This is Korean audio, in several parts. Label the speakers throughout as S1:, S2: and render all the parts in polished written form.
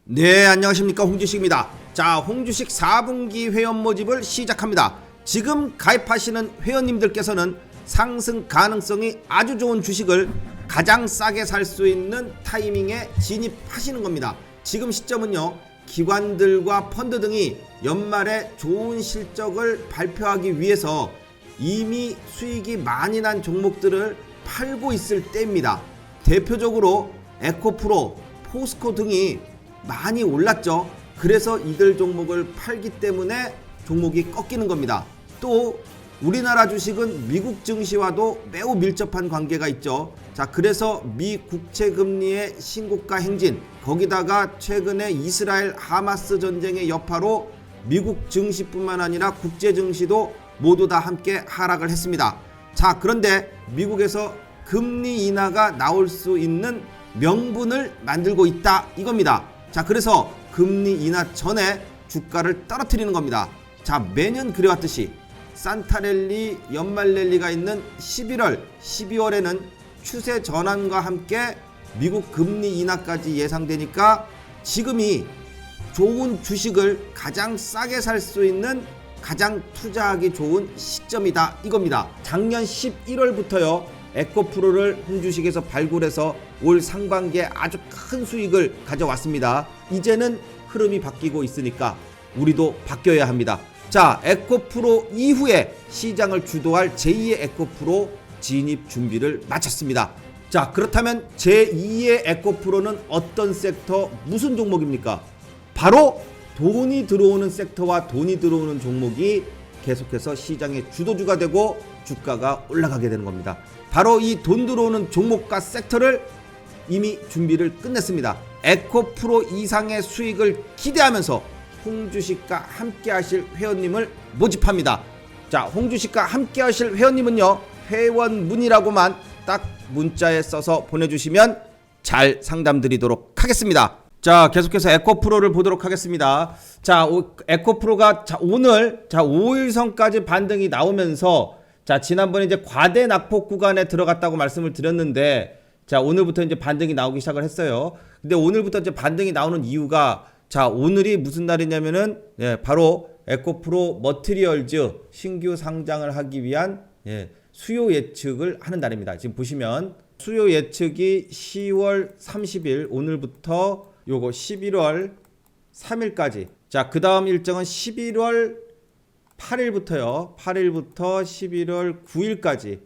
S1: 네, 안녕하십니까, 홍주식입니다. 자, 홍주식 4분기 회원 모집을 시작합니다. 지금 가입하시는 회원님들께서는 상승 가능성이 아주 좋은 주식을 가장 싸게 살 수 있는 타이밍에 진입하시는 겁니다. 지금 시점은요, 기관들과 펀드 등이 연말에 좋은 실적을 발표하기 위해서 이미 수익이 많이 난 종목들을 팔고 있을 때입니다. 대표적으로 에코프로, 포스코 등이 많이 올랐죠. 그래서 이들 종목을 팔기 때문에 종목이 꺾이는 겁니다. 또 우리나라 주식은 미국 증시와도 매우 밀접한 관계가 있죠. 자, 그래서 미 국채 금리의 신고가 행진, 거기다가 최근에 이스라엘 하마스 전쟁의 여파로 미국 증시뿐만 아니라 국제 증시도 모두 다 함께 하락을 했습니다. 자, 그런데 미국에서 금리 인하가 나올 수 있는 명분을 만들고 있다, 이겁니다. 자, 그래서 금리 인하 전에 주가를 떨어뜨리는 겁니다. 자, 매년 그래왔듯이 산타랠리, 연말랠리가 있는 11월, 12월에는 추세 전환과 함께 미국 금리 인하까지 예상되니까 지금이 좋은 주식을 가장 싸게 살 수 있는 가장 투자하기 좋은 시점이다, 이겁니다. 작년 11월부터요 에코프로를 홍주식에서 발굴해서 올 상반기에 아주 큰 수익을 가져왔습니다. 이제는 흐름이 바뀌고 있으니까 우리도 바뀌어야 합니다. 자, 에코프로 이후에 시장을 주도할 제2의 에코프로 진입 준비를 마쳤습니다. 자, 그렇다면 제2의 에코프로는 어떤 섹터, 무슨 종목입니까? 바로 돈이 들어오는 섹터와 돈이 들어오는 종목이 계속해서 시장의 주도주가 되고 주가가 올라가게 되는 겁니다. 바로 이 돈 들어오는 종목과 섹터를 이미 준비를 끝냈습니다. 에코프로 이상의 수익을 기대하면서 홍주식과 함께 하실 회원님을 모집합니다. 자, 홍주식과 함께 하실 회원님은요, 회원 문의라고만 딱 문자에 써서 보내주시면 잘 상담드리도록 하겠습니다. 자, 계속해서 에코프로를 보도록 하겠습니다. 자, 에코프로가 오늘 5일선까지 반등이 나오면서, 자, 지난번에 이제 과대 낙폭 구간에 들어갔다고 말씀을 드렸는데, 자, 오늘부터 이제 반등이 나오기 시작을 했어요. 근데 오늘부터 이제 반등이 나오는 이유가, 자, 오늘이 무슨 날이냐면은, 바로 에코프로 머티리얼즈 신규 상장을 하기 위한 수요 예측을 하는 날입니다. 지금 보시면 수요 예측이 10월 30일 오늘부터 요거 11월 3일까지. 자, 그 다음 일정은 11월 8일부터요. 8일부터 11월 9일까지.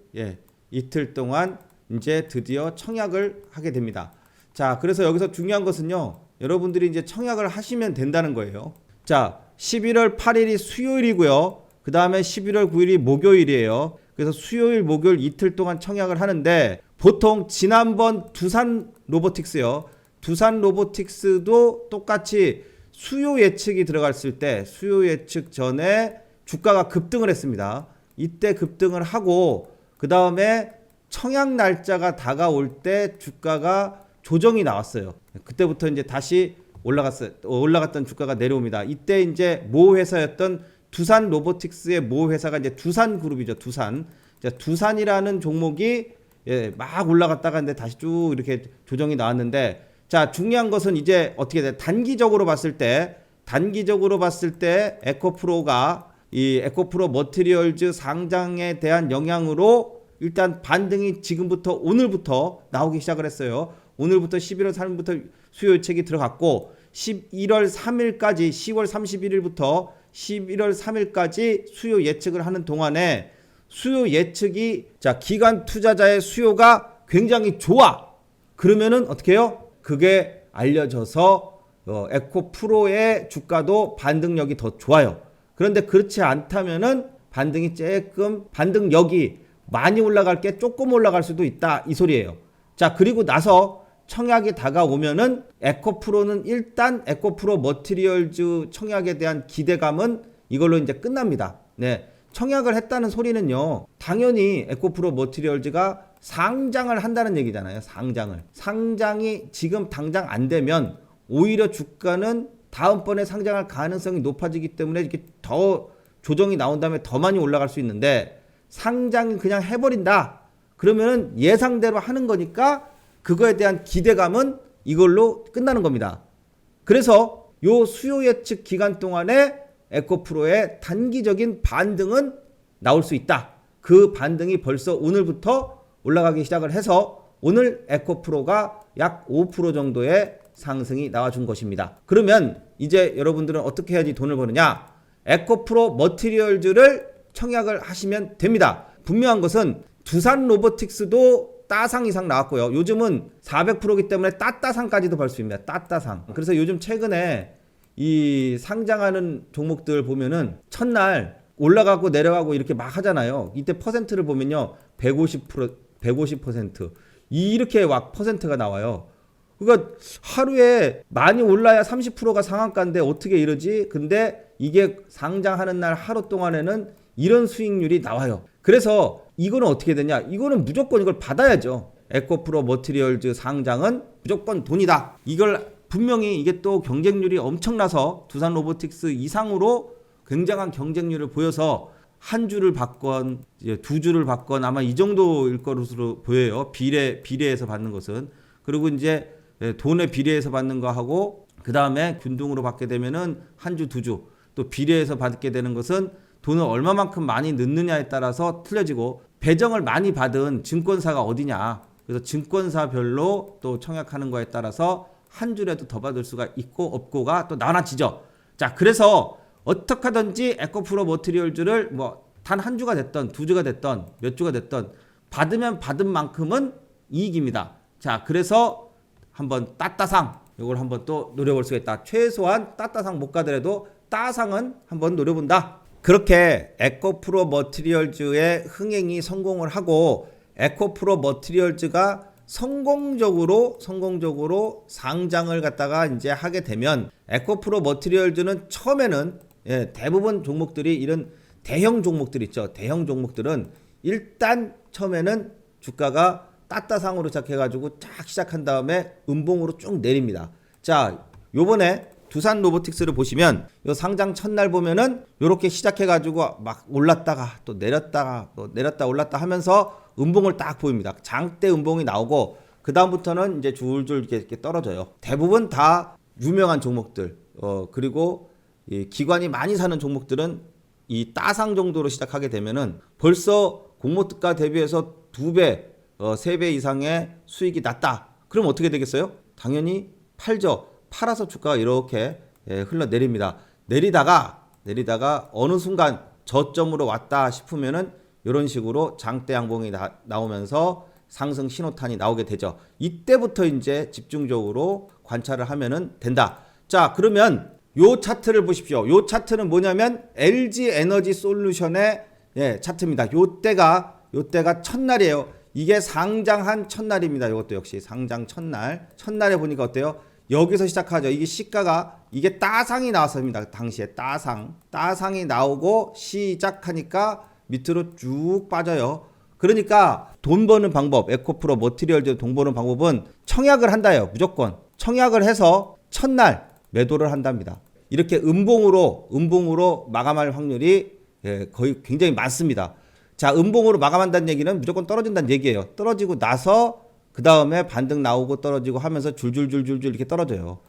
S1: 이틀 동안 이제 드디어 청약을 하게 됩니다. 자, 그래서 여기서 중요한 것은요, 여러분들이 이제 청약을 하시면 된다는 거예요. 자, 11월 8일이 수요일이고요. 그 다음에 11월 9일이 목요일이에요. 그래서 수요일, 목요일 이틀 동안 청약을 하는데, 보통 지난번 두산 로보틱스요. 두산 로보틱스도 똑같이 수요 예측이 들어갔을 때 수요 예측 전에 주가가 급등을 했습니다. 이때 급등을 하고 그 다음에 청약 날짜가 다가올 때 주가가 조정이 나왔어요. 그때부터 이제 다시 올라갔던 주가가 내려옵니다. 이때 이제 모 회사였던 두산 로보틱스의 모 회사가 이제 두산 그룹이죠. 두산이라는 종목이 막 올라갔다가 근데 다시 쭉 이렇게 조정이 나왔는데, 자, 중요한 것은 이제 어떻게 돼? 단기적으로 봤을 때 에코프로가 이 에코프로 머티리얼즈 상장에 대한 영향으로 일단 반등이 지금부터 오늘부터 나오기 시작을 했어요. 오늘부터 11월 3일부터 수요 예측이 들어갔고 11월 3일까지 10월 31일부터 11월 3일까지 수요 예측을 하는 동안에 수요 예측이, 자, 기관 투자자의 수요가 굉장히 좋아. 그러면은 어떻게 해요? 그게 알려져서 에코프로의 주가도 반등력이 더 좋아요. 그런데 그렇지 않다면은 반등이 조금, 반등력이 많이 올라갈 게 조금 올라갈 수도 있다, 이 소리예요. 자, 그리고 나서 청약이 다가오면은 에코프로는 일단 에코프로 머티리얼즈 청약에 대한 기대감은 이걸로 이제 끝납니다. 청약을 했다는 소리는요, 당연히 에코프로 머티리얼즈가 상장을 한다는 얘기잖아요. 상장이 지금 당장 안 되면 오히려 주가는 다음번에 상장할 가능성이 높아지기 때문에 이렇게 더 조정이 나온 다음에 더 많이 올라갈 수 있는데, 상장이 그냥 해버린다 그러면은 예상대로 하는 거니까 그거에 대한 기대감은 이걸로 끝나는 겁니다. 그래서 요 수요 예측 기간 동안에 에코프로의 단기적인 반등은 나올 수 있다. 그 반등이 벌써 오늘부터 올라가기 시작을 해서 오늘 에코프로가 약 5% 정도의 상승이 나와준 것입니다. 그러면 이제 여러분들은 어떻게 해야지 돈을 버느냐? 에코프로 머티리얼즈를 청약을 하시면 됩니다. 분명한 것은 두산 로보틱스도 따상 이상 나왔고요. 요즘은 400%이기 때문에 따따상까지도 벌 수 있습니다. 따따상. 그래서 요즘 최근에 이 상장하는 종목들 보면은 첫날 올라가고 내려가고 이렇게 막 하잖아요. 이때 퍼센트를 보면요. 150% 이렇게 막 퍼센트가 나와요. 그러니까 하루에 많이 올라야 30%가 상한가인데 어떻게 이러지? 근데 이게 상장하는 날 하루 동안에는 이런 수익률이 나와요. 그래서 이거는 어떻게 되냐? 이거는 무조건 이걸 받아야죠. 에코프로 머티리얼즈 상장은 무조건 돈이다. 이걸 분명히 이게 또 경쟁률이 엄청나서 두산 로보틱스 이상으로 굉장한 경쟁률을 보여서 한 주를 받건 두 주를 받건 아마 이 정도일 것으로 보여요. 비례해서 받는 것은. 그리고 이제 돈에 비례해서 받는 거 하고 그 다음에 균등으로 받게 되면은 한 주, 두 주. 또 비례해서 받게 되는 것은 돈을 얼마만큼 많이 넣느냐에 따라서 틀려지고 배정을 많이 받은 증권사가 어디냐. 그래서 증권사별로 또 청약하는 거에 따라서 한 주라도 더 받을 수가 있고 없고가 또 나눠지죠. 자, 그래서 어떻게 하든지 에코프로 머티리얼즈를 뭐 단 한 주가 됐던 두 주가 됐던 몇 주가 됐던 받으면 받은 만큼은 이익입니다. 자, 그래서 한번 따따상 이걸 한번 또 노려볼 수가 있다. 최소한 따따상 못 가더라도 따상은 한번 노려본다. 그렇게 에코프로 머티리얼즈의 흥행이 성공을 하고 에코프로 머티리얼즈가 성공적으로 상장을 갖다가 이제 하게 되면 에코프로 머티리얼즈는 처음에는 대부분 종목들이 이런 대형 종목들 있죠. 대형 종목들은 일단 처음에는 주가가 따따상으로 시작해가지고 쫙 시작한 다음에 음봉으로 쭉 내립니다. 자, 요번에 두산 로보틱스를 보시면 요 상장 첫날 보면은 요렇게 시작해가지고 막 올랐다가 또 내렸다가 또 내렸다 올랐다 하면서 음봉을 딱 보입니다. 장대 음봉이 나오고 그 다음부터는 이제 줄줄 이렇게 떨어져요. 대부분 다 유명한 종목들 그리고 이 기관이 많이 사는 종목들은 이 따상 정도로 시작하게 되면은 벌써 공모가 대비해서 2배, 3배 이상의 수익이 났다. 그럼 어떻게 되겠어요? 당연히 팔죠. 팔아서 주가가 이렇게 흘러내립니다. 내리다가 어느 순간 저점으로 왔다 싶으면은 이런 식으로 장대 양봉이 나오면서 상승 신호탄이 나오게 되죠. 이때부터 이제 집중적으로 관찰을 하면은 된다. 자, 그러면 요 차트를 보십시오. 요 차트는 뭐냐면 LG 에너지 솔루션의 차트입니다. 요때가 첫날이에요. 이게 상장한 첫날입니다. 이것도 역시 상장 첫날에 보니까 어때요? 여기서 시작하죠. 이게 시가가 이게 따상이 나왔습니다. 당시에 따상이 나오고 시작하니까 밑으로 쭉 빠져요. 그러니까 돈 버는 방법, 에코프로 머티리얼즈 돈 버는 방법은 청약을 한다요. 무조건 청약을 해서 첫날 매도를 한답니다. 이렇게 음봉으로 마감할 확률이 거의 굉장히 많습니다. 자, 음봉으로 마감한다는 얘기는 무조건 떨어진다는 얘기예요. 떨어지고 나서 그 다음에 반등 나오고 떨어지고 하면서 줄줄줄줄줄 이렇게 떨어져요.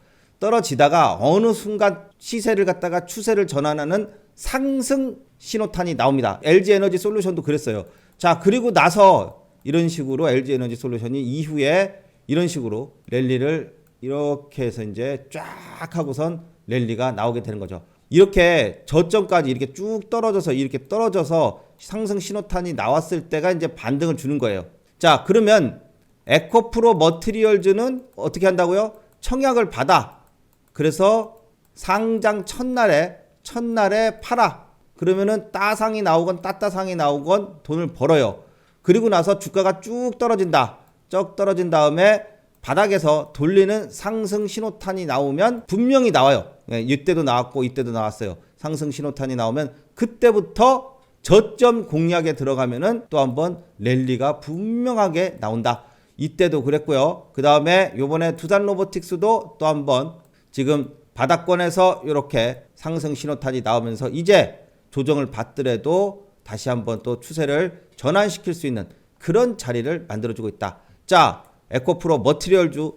S1: 떨어지다가 어느 순간 시세를 갖다가 추세를 전환하는 상승 신호탄이 나옵니다. LG 에너지 솔루션도 그랬어요. 자, 그리고 나서 이런 식으로 LG 에너지 솔루션이 이후에 이런 식으로 랠리를 이렇게 해서 이제 쫙 하고선 랠리가 나오게 되는 거죠. 이렇게 저점까지 이렇게 쭉 떨어져서 상승 신호탄이 나왔을 때가 이제 반등을 주는 거예요. 자, 그러면 에코프로 머티리얼즈는 어떻게 한다고요? 청약을 받아. 그래서 상장 첫날에 팔아. 그러면은 따상이 나오건 따따상이 나오건 돈을 벌어요. 그리고 나서 주가가 쭉 떨어진다. 쩍 떨어진 다음에 바닥에서 돌리는 상승 신호탄이 나오면 분명히 나와요. 이때도 나왔고 이때도 나왔어요. 상승 신호탄이 나오면 그때부터 저점 공략에 들어가면은 또 한번 랠리가 분명하게 나온다. 이때도 그랬고요. 그 다음에 요번에 두산 로보틱스도 또 한번 지금 바닥권에서 이렇게 상승 신호탄이 나오면서 이제 조정을 받더라도 다시 한번 또 추세를 전환시킬 수 있는 그런 자리를 만들어주고 있다. 자, 에코프로 머티리얼즈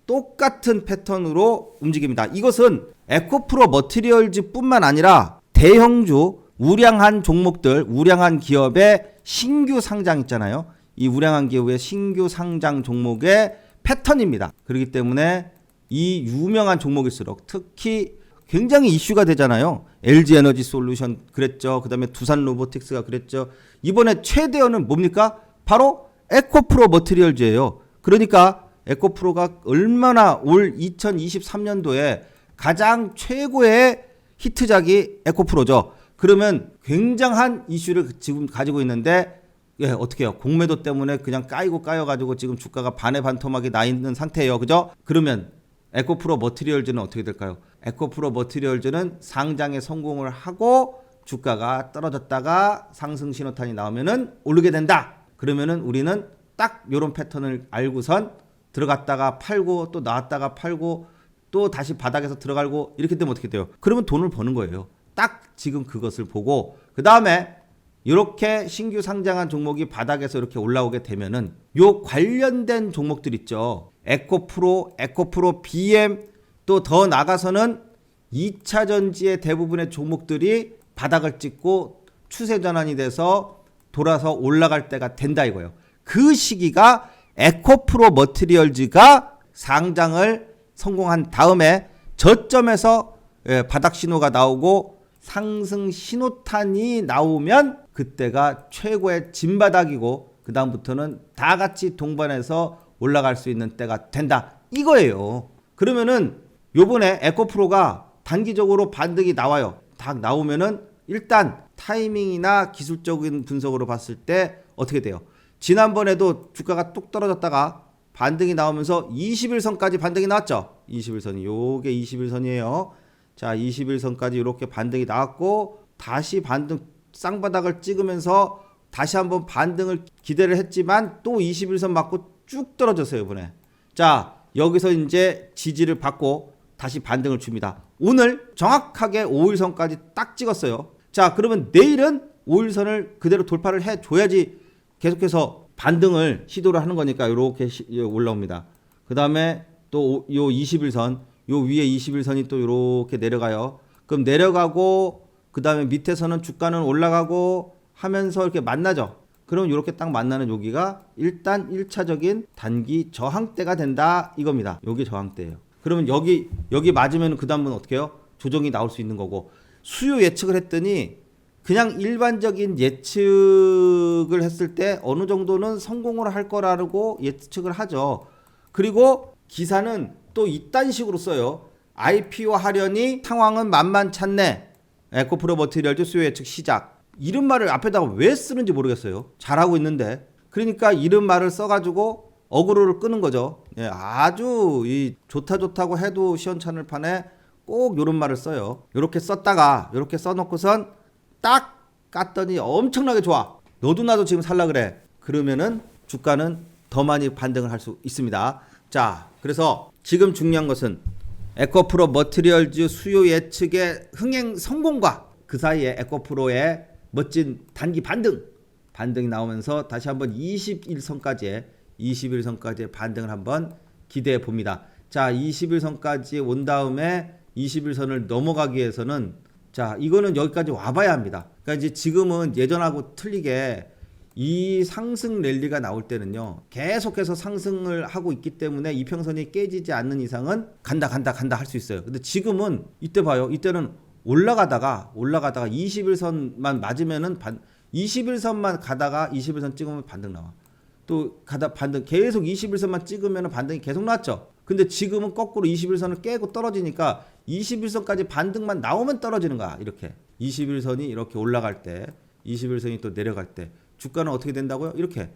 S1: 똑같은 패턴으로 움직입니다. 이것은 에코프로 머티리얼즈 뿐만 아니라 대형주 우량한 종목들, 우량한 기업의 신규 상장 있잖아요. 이 우량한 기업의 신규 상장 종목의 패턴입니다. 그렇기 때문에 이 유명한 종목일수록 특히 굉장히 이슈가 되잖아요. LG 에너지 솔루션 그랬죠. 그 다음에 두산 로보틱스가 그랬죠. 이번에 최대어는 뭡니까? 바로 에코프로 머티리얼즈예요. 그러니까 에코프로가 얼마나 올 2023년도에 가장 최고의 히트작이 에코프로죠. 그러면 굉장한 이슈를 지금 가지고 있는데 어떻게 해요? 공매도 때문에 그냥 까여가지고 지금 주가가 반토막이 나 있는 상태예요. 그죠? 그러면 에코프로 머티리얼즈는 어떻게 될까요? 에코프로 머티리얼즈는 상장에 성공을 하고 주가가 떨어졌다가 상승 신호탄이 나오면은 오르게 된다. 그러면은 우리는 딱 이런 패턴을 알고선 들어갔다가 팔고 또 나왔다가 팔고 또 다시 바닥에서 들어가고 이렇게 되면 어떻게 돼요? 그러면 돈을 버는 거예요. 딱 지금 그것을 보고 그 다음에 이렇게 신규 상장한 종목이 바닥에서 이렇게 올라오게 되면은 요 관련된 종목들 있죠. 에코프로 BM 또 더 나가서는 2차 전지의 대부분의 종목들이 바닥을 찍고 추세 전환이 돼서 돌아서 올라갈 때가 된다 이거예요. 그 시기가 에코프로 머티리얼즈가 상장을 성공한 다음에 저점에서 바닥 신호가 나오고 상승 신호탄이 나오면 그때가 최고의 진바닥이고 그 다음부터는 다 같이 동반해서 올라갈 수 있는 때가 된다 이거예요. 그러면은 요번에 에코프로가 단기적으로 반등이 나와요. 딱 나오면은 일단 타이밍이나 기술적인 분석으로 봤을 때 어떻게 돼요? 지난번에도 주가가 뚝 떨어졌다가 반등이 나오면서 21선까지 반등이 나왔죠. 21선이 요게 21선이에요. 자, 21선까지 이렇게 반등이 나왔고 다시 반등 쌍바닥을 찍으면서 다시 한번 반등을 기대를 했지만 또 21선 맞고 쭉 떨어졌어요, 이번에. 자, 여기서 이제 지지를 받고 다시 반등을 줍니다. 오늘 정확하게 5일선까지 딱 찍었어요. 자, 그러면 내일은 5일선을 그대로 돌파를 해줘야지 계속해서 반등을 시도를 하는 거니까 이렇게 올라옵니다. 그 다음에 또 요 21선, 요 위에 21선이 또 이렇게 내려가요. 그럼 내려가고 그 다음에 밑에서는 주가는 올라가고 하면서 이렇게 만나죠. 그럼 이렇게 딱 만나는 여기가 일단 1차적인 단기 저항대가 된다 이겁니다. 여기 저항대예요. 그러면 여기 맞으면 그 다음은 어떻게 해요? 조정이 나올 수 있는 거고 수요 예측을 했더니 그냥 일반적인 예측을 했을 때 어느 정도는 성공을 할 거라고 예측을 하죠. 그리고 기사는 또 이딴 식으로 써요. IPO 하려니 상황은 만만찮네. 에코프로 머티리얼즈 수요 예측 시작. 이런 말을 앞에다가 왜 쓰는지 모르겠어요. 잘하고 있는데. 그러니까 이런 말을 써가지고 어그로를 끄는 거죠. 예, 아주 이 좋다고 해도 시원찮을 판에 꼭 이런 말을 써요. 이렇게 썼다가 이렇게 써놓고선 딱 깠더니 엄청나게 좋아. 너도 나도 지금 살라 그래. 그러면은 주가는 더 많이 반등을 할 수 있습니다. 자, 그래서 지금 중요한 것은 에코프로 머티리얼즈 수요 예측의 흥행 성공과 그 사이에 에코프로의 멋진 단기 반등이 나오면서 다시 한번 21선까지의 반등을 한번 기대해 봅니다. 자, 21선까지 온 다음에 21선을 넘어가기 위해서는 자, 이거는 여기까지 와봐야 합니다. 그러니까 이제 지금은 예전하고 틀리게 이 상승 랠리가 나올 때는요, 계속해서 상승을 하고 있기 때문에 이평선이 깨지지 않는 이상은 간다 할 수 있어요. 근데 지금은 이때 봐요. 이때는 올라가다가 21선만 맞으면은 21선만 가다가 21선 찍으면 반등 나와. 또 가다 반등 계속 21선만 찍으면 반등이 계속 나왔죠. 근데 지금은 거꾸로 21선을 깨고 떨어지니까 21선까지 반등만 나오면 떨어지는 거야. 이렇게 21선이 이렇게 올라갈 때 21선이 또 내려갈 때 주가는 어떻게 된다고요? 이렇게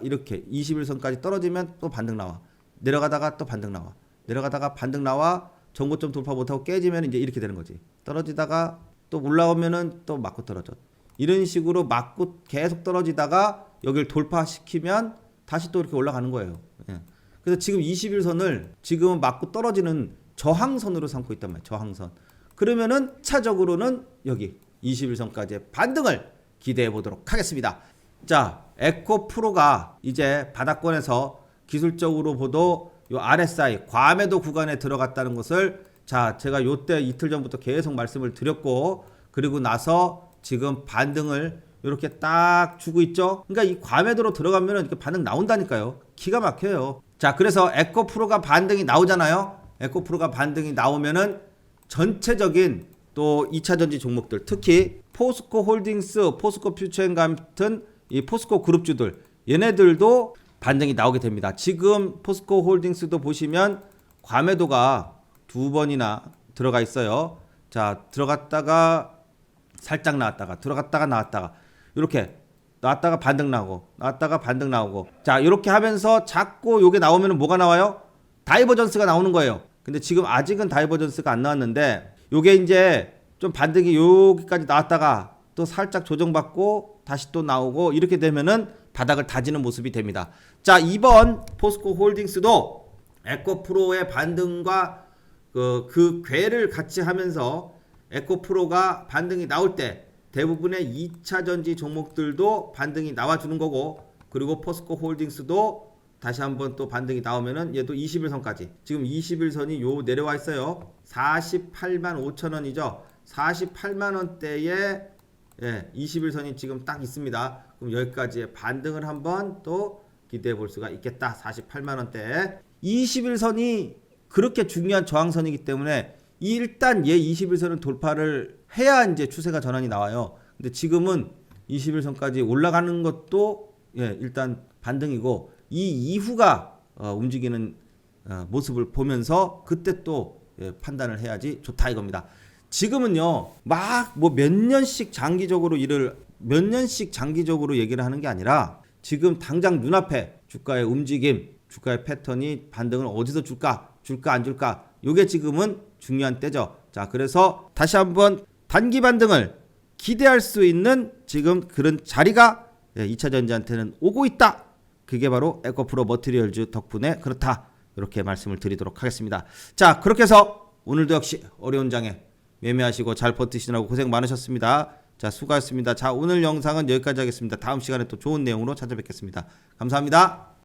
S1: 이렇게 21선까지 떨어지면 또 반등 나와. 내려가다가 또 반등 나와. 내려가다가 반등 나와. 전고점 돌파 못하고 깨지면 이제 이렇게 되는 거지. 떨어지다가 또 올라오면은 또 맞고 떨어져. 이런 식으로 맞고 계속 떨어지다가 여기를 돌파시키면 다시 또 이렇게 올라가는 거예요. 예. 그래서 지금 21선을 지금은 맞고 떨어지는 저항선으로 삼고 있단 말이에요. 저항선. 그러면은 차적으로는 여기 21선까지의 반등을 기대해 보도록 하겠습니다. 자, 에코프로가 이제 바닥권에서 기술적으로 보도 요 RSI 과매도 구간에 들어갔다는 것을 자 제가 요때 이틀 전부터 계속 말씀을 드렸고 그리고 나서 지금 반등을 이렇게 딱 주고 있죠. 그러니까 이 과매도로 들어가면은 이렇게 반등 나온다니까요. 기가 막혀요. 자 그래서 에코프로가 반등이 나오잖아요. 에코프로가 반등이 나오면은 전체적인 또 2차전지 종목들 특히 포스코 홀딩스, 포스코 퓨처앤 같은 이 포스코 그룹주들 얘네들도 반등이 나오게 됩니다. 지금 포스코 홀딩스도 보시면 과매도가 2번이나 들어가 있어요. 자 들어갔다가 살짝 나왔다가 들어갔다가 나왔다가 이렇게 나왔다가 반등 나오고 나왔다가 반등 나오고 자 이렇게 하면서 자꾸 요게 나오면 뭐가 나와요? 다이버전스가 나오는 거예요. 근데 지금 아직은 다이버전스가 안 나왔는데 요게 이제 좀 반등이 여기까지 나왔다가 또 살짝 조정받고 다시 또 나오고 이렇게 되면은 바닥을 다지는 모습이 됩니다. 자 이번 포스코 홀딩스도 에코프로의 반등과 그 궤를 같이 하면서 에코프로가 반등이 나올 때 대부분의 2차전지 종목들도 반등이 나와주는 거고 그리고 포스코 홀딩스도 다시 한번 또 반등이 나오면은 얘도 21선까지 지금 21선이 요 내려와 있어요. 48만 5천 원이죠. 48만 원대에 21선이 지금 딱 있습니다. 그럼 여기까지의 반등을 한번 또 기대해 볼 수가 있겠다. 48만 원대 21선이 그렇게 중요한 저항선이기 때문에 일단 얘 21선은 돌파를 해야 이제 추세가 전환이 나와요. 근데 지금은 21선까지 올라가는 것도 일단 반등이고 이 이후가 움직이는 모습을 보면서 그때 또 판단을 해야지 좋다 이겁니다. 지금은요 막 뭐 몇 년씩 장기적으로 얘기를 하는 게 아니라 지금 당장 눈앞에 주가의 움직임, 주가의 패턴이 반등을 어디서 줄까 안 줄까 요게 지금은 중요한 때죠. 자 그래서 다시 한번 단기 반등을 기대할 수 있는 지금 그런 자리가 2차전지한테는 오고 있다. 그게 바로 에코프로 머티리얼즈 덕분에 그렇다. 이렇게 말씀을 드리도록 하겠습니다. 자 그렇게 해서 오늘도 역시 어려운 장에 매매하시고 잘 버티시느라고 고생 많으셨습니다. 자 수고하셨습니다. 자 오늘 영상은 여기까지 하겠습니다. 다음 시간에 또 좋은 내용으로 찾아뵙겠습니다. 감사합니다.